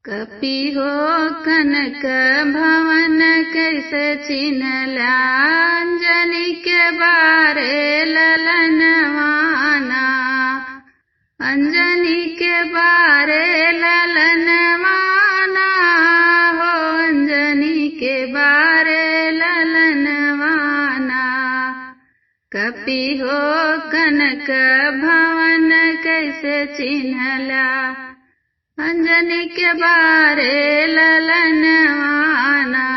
कपि हो कनक भवन कैसे चिन्हला अंजनी के बारे ललनवाना। अंजनी के बारे ललनवाना हो अंजनी के बारे ललनवाना। कपि हो कनक भवन कैसे चिन्हला अंजनी के बारे ललनवाना।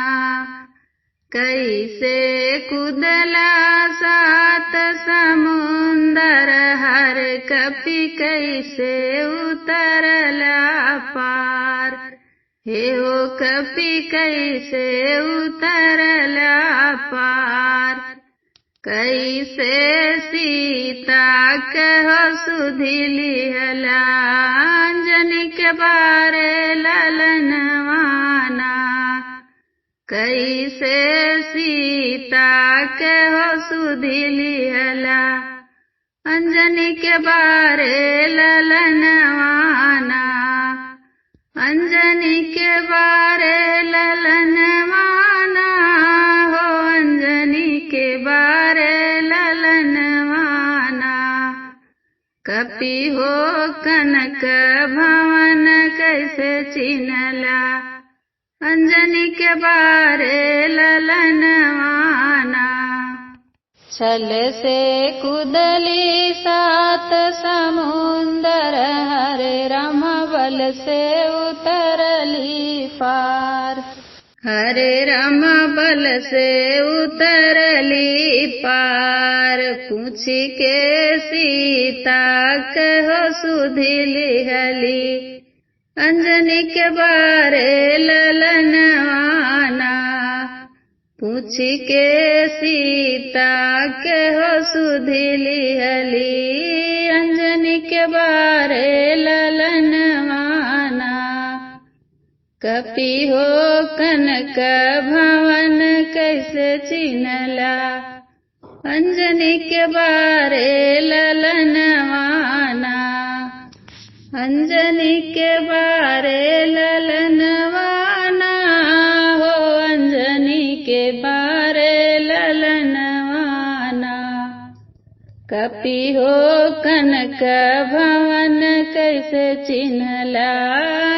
कैसे कुदला सात समुंदर हर कपि कैसे उतरला पार। हे हो कपि कैसे उतरला पार। कैसे सीता कहो सुधि लिहला अंजनी के बारे ललनवाना। कैसे सीता कहो सुधि लिहला अंजनी के बारे ललनवाना। अंजनी के बारे ललनवाना हो अंजनी के बारे ललनवाना। कपि हो कनक भवन कैसे चिन्हला अंजनी के बारे ललनवाना। छल से कुदली सात समुंदर हरे राम बल से उतरली पार। हरे राम बल से उतरली पार। पूछी के सीता कहो सुधि लिहली अंजनी के बारे ललनवाना। पूछी के सीता कहो सुधि लिहली अंजनी के बारे ललनवाना। कपि हो कनक भवन कैसे चिन्हला अंजनी के बारे ललनवाना। अंजनी के बारे ललनवाना हो अंजनी के बारे ललनवाना। कपि हो कनक भवन कैसे चिन्हला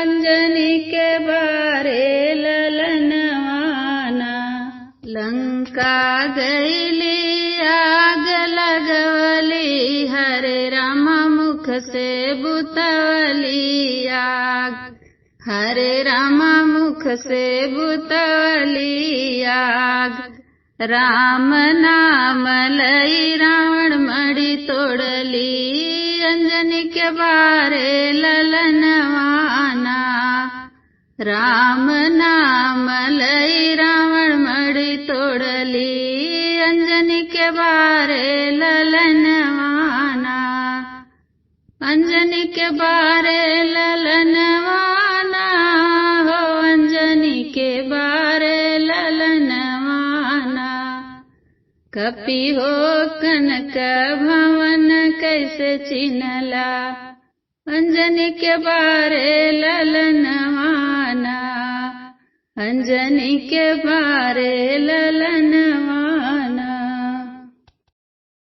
अंजनी के बारे ललनवाना। लंका गईली आग लगवली हरे राम मुख से बुतवली आग। हरे राम मुख से बुतवली आग। राम नाम लई रावण मणि तोड़ली अंजनी के बारे ललनवाना। राम नाम लई रावण मणि तोड़ली अंजनी के बारे ललनवाना। अंजनी के बारे ललनवाना हो अंजनी के बारे ललनवाना। कपि हो कनक भवन कैसे चिन्हला अंजनी के बारे ललनवाना। अंजनी के बारे ललनवाना।